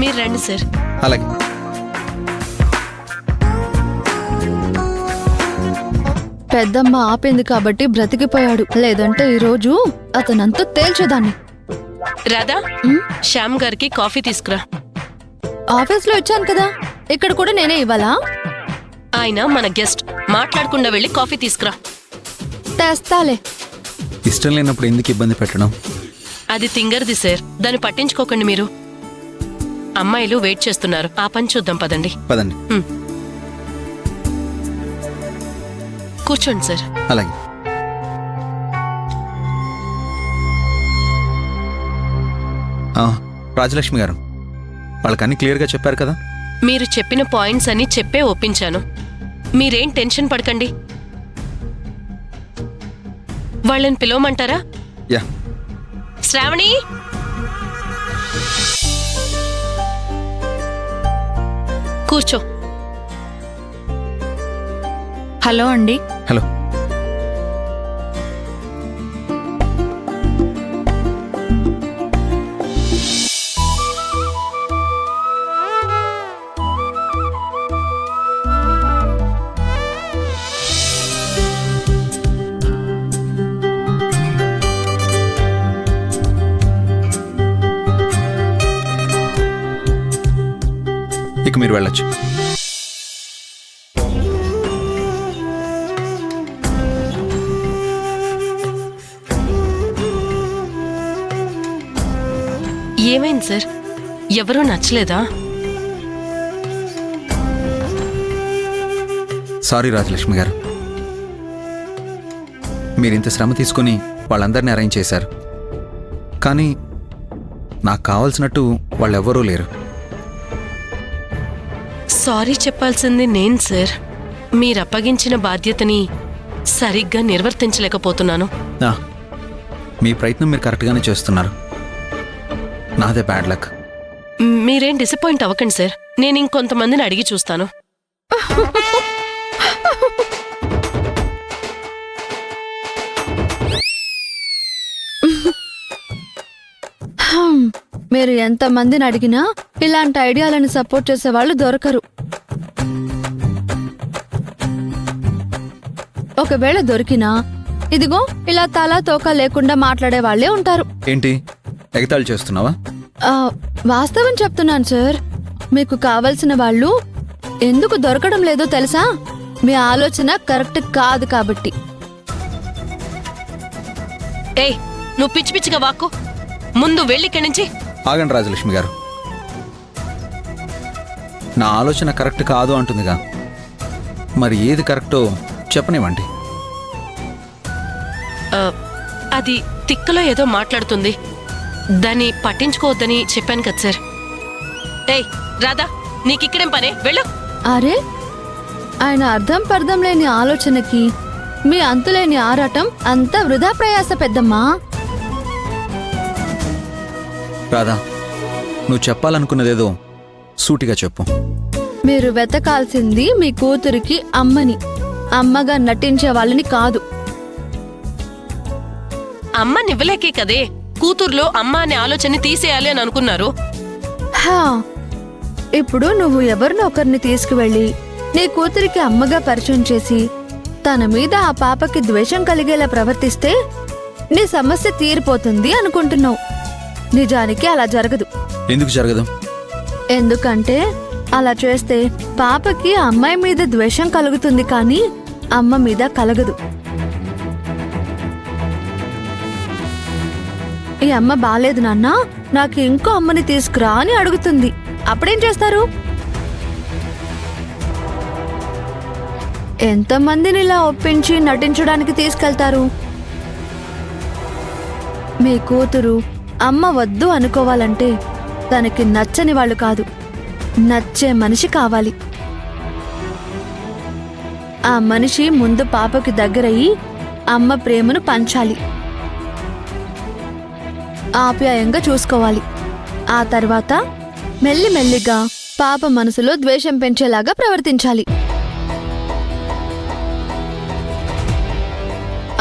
మీరు రండి సార్. అలాగే. పెద్దమ్మ ఆపింది కాబట్టి బ్రతికిపోయాడు, లేదంటే ఈరోజు అతనంతా తేల్చేదాన్ని. రాధా, శ్యామ్ గారికి కాఫీ తీసుకురా. ఆఫీస్లో ఇచ్చాను కదా, ఇక్కడ కూడా నేనే ఇవ్వాలా? ఆయన మన గెస్ట్, మాట్లాడకుండా వెళ్ళి కాఫీ తీసుకురా. తెస్తాలే. ఇష్టం లేనప్పుడు ఎందుకు ఇబ్బంది పెట్టడం? అది తింగర్ది సార్, దాన్ని పట్టించుకోకండి మీరు. అమ్మాయిలు వెయిట్ చేస్తున్నారు, ఆ పని చూద్దాం పదండి. పదండి. కూర్చోండి సార్. అలాగే. రాజలక్ష్మి గారు, వాళ్ళకన్నీ క్లియర్గా చెప్పారు కదా? మీరు చెప్పిన పాయింట్స్ అన్ని చెప్పే ఒప్పించాను. మీరేం టెన్షన్ పడకండి. వాళ్ళని పిలవమంటారా? యా. శ్రావణి, కూర్చో. హలో అండి. హలో. ఇక మీరు వెళ్ళొచ్చు. ఏమైంది సార్? ఎవరూ నచ్చలేదా? సారీ రాజలక్ష్మి గారు, మీరింత శ్రమ తీసుకుని వాళ్ళందరినీ అరేంజ్ చేశారు, కానీ నాకు కావాల్సినట్టు వాళ్ళెవ్వరూ లేరు. సారీ చెప్పాల్సింది నేను సార్. మీరు అప్పగించిన బాధ్యతని సరిగ్గా నిర్వర్తించలేకపోతున్నాను. మీ ప్రయత్నం మీరు కరెక్ట్గానే చేస్తున్నారు, నాదే బ్యాడ్ లక్. మీరేం డిసప్పాయింట్ అవ్వకండి సార్, నేను ఇంకొంతమందిని అడిగి చూస్తాను. మీరు ఎంతమందిని అడిగినా ఇలాంటి ఐడియాలను సపోర్ట్ చేసే వాళ్ళు దొరకరు. ఒకవేళ దొరికినా ఇదిగో ఇలా తలా తోక లేకుండా మాట్లాడే వాళ్ళే ఉంటారు. ఏంటి ఎగతాళి చేస్తున్నావా? వాస్తవం చెప్తున్నాను సార్. మీకు కావలసిన వాళ్ళు ఎందుకు దొరకడం లేదో తెలుసా? మీ ఆలోచన కరెక్ట్ కాదు కాబట్టి. ఏయ్, నువ్వు పిచ్చి పిచ్చిగా వాక్కు. ముందు వెళ్ళిక్కడి నుంచి. ఆగండి రాజలక్ష్మి గారు, నా ఆలోచన కరెక్ట్ కాదు అంటుందిగా, మరి ఏది కరెక్టో చెప్పనివ్వండి. అది తిక్కలో ఏదో మాట్లాడుతుంది, దాన్ని పట్టించుకోవద్దని చెప్పాను కదా సార్. ఏయ్ రాధా, నీకిక్కడేం పనే, వెళ్ళు. అరే, ఆయన అర్థం పర్థం లేని ఆలోచనకి మీ అంతులేని ఆరాటం అంతా వృధా ప్రయాస పెద్దమ్మా. రాధా, నువ్వు చెప్పాలనుకున్నదేదో సూటిగా చెప్పు. మీరు వెతకాల్సింది మీ కూతురికి అమ్మని, అమ్మగా నటించే వాళ్ళని కాదు. అమ్మనివ్వలేకే కదే కూతుర్లో అమ్మ అనే ఆలోచన తీసేయాలి అని అనుకున్నారు. ఇప్పుడు నువ్వు ఎవరినో ఒకరిని తీసుకువెళ్ళి నీ కూతురికి అమ్మగా పరిచయం చేసి తన మీద ఆ పాపకి ద్వేషం కలిగేలా ప్రవర్తిస్తే నీ సమస్య తీరిపోతుంది అనుకుంటున్నావు. నిజానికి అలా జరగదు. ఎందుకు జరగదు? ఎందుకంటే అలా చేస్తే పాపకి అమ్మాయి మీద ద్వేషం కలుగుతుంది, కానీ అమ్మ మీద కలగదు. ఈ అమ్మ బాలేదు నాన్నా, నాకు ఇంకో అమ్మని తీసుకురా అని అడుగుతుంది. అప్పుడేం చేస్తారు? ఎంతమందిని ఇలా ఒప్పించి నటించడానికి తీసుకెళ్తారు? మీ కూతురు అమ్మ వద్దు అనుకోవాలంటే తనకి నచ్చని వాళ్ళు కాదు, నచ్చే మనిషి కావాలి. ఆ మనిషి ముందు పాపకి దగ్గరయ్యి అమ్మ ప్రేమను పంచాలి, ఆప్యాయంగా చూసుకోవాలి. ఆ తర్వాత మెల్లిమెల్లిగా పాప మనసులో ద్వేషం పెంచేలాగా ప్రవర్తించాలి.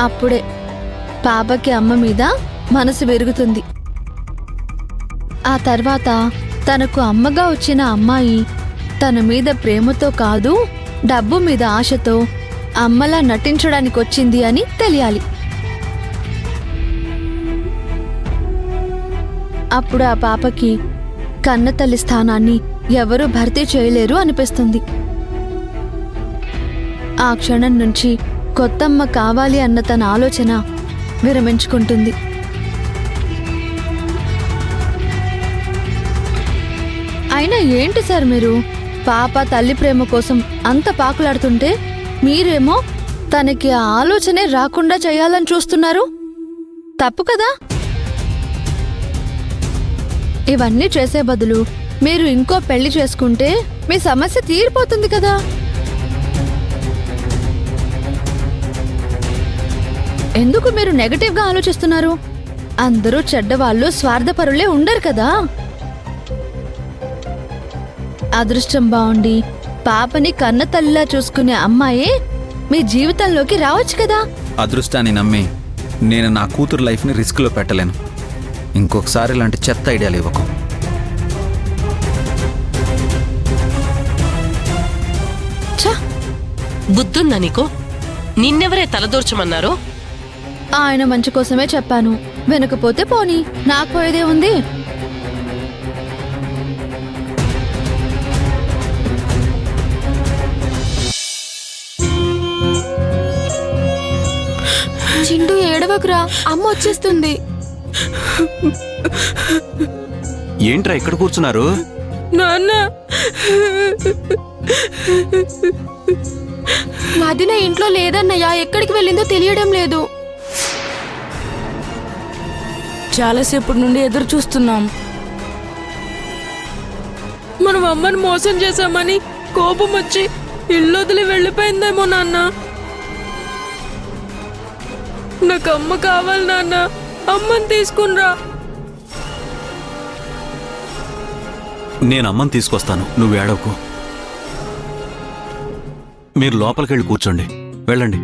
అప్పుడే పాపకి అమ్మ మీద మనసు విరుగుతుంది. ఆ తర్వాత తనకు అమ్మగా వచ్చిన అమ్మాయి తన మీద ప్రేమతో కాదు డబ్బు మీద ఆశతో అమ్మలా నటించడానికి వచ్చింది అని తెలియాలి. అప్పుడు ఆ పాపకి కన్నతల్లి స్థానాన్ని ఎవరూ భర్తీ చేయలేరు అనిపిస్తుంది. ఆ క్షణం నుంచి కొత్తమ్మ కావాలి అన్న తన ఆలోచన విరమించుకుంటుంది. అయినా ఏంటి సార్ మీరు పాప తల్లి ప్రేమ కోసం అంత పాకులాడుతుంటే మీరేమో తనకి ఆ ఆలోచనే రాకుండా చేయాలని చూస్తున్నారు? తప్పు కదా? ఇవన్నీ చేసే బదులు మీరు ఇంకో పెళ్లి చేసుకుంటే మీ సమస్య తీరిపోతుంది కదా. ఎందుకు మీరు నెగటివ్గా ఆలోచిస్తున్నారు? అందరూ చెడ్డవాళ్ళు స్వార్థపరులే ఉండరు కదా. అదృష్టం బాగుండి పాపని కన్న తల్లిలా చూసుకునే అమ్మాయే మీ జీవితంలోకి రావచ్చు కదా. అదృష్టాన్ని నమ్మి నేను నా కూతురు లైఫ్ని రిస్క్లో పెట్టలేను. ఇంకొకసారి ఇలాంటి చెత్త ఐడియాలు ఇవ్వకు. ఛ! బుద్ధుందా నీకు? నిన్నెవరే తలదూర్చమన్నారు? ఆయన మంచి కోసమే చెప్పాను. వెనకపోతే పోనీ, నాకు పోయేదే ఉంది. చింటూ ఏడవకురా, అమ్మ వచ్చేస్తుంది. ఏంట్రా ఇక్కడ కూర్చున్నారు? నాన్న, వదిన ఇంట్లో లేదన్నయ్య, ఎక్కడికి వెళ్ళిందో తెలియడం లేదు. చాలాసేపటి నుండి ఎదురు చూస్తున్నాం. మనం అమ్మని మోసం చేశామని కోపం వచ్చి ఇల్లు వదిలి వెళ్ళిపోయిందేమో నాన్న. నాకు అమ్మ కావాలి నాన్న, అమ్మని తీసుకునిరా. నేను అమ్మని తీసుకొస్తాను, నువ్వు ఏడవకు. మీరు లోపలికెళ్ళి కూర్చోండి, వెళ్ళండి.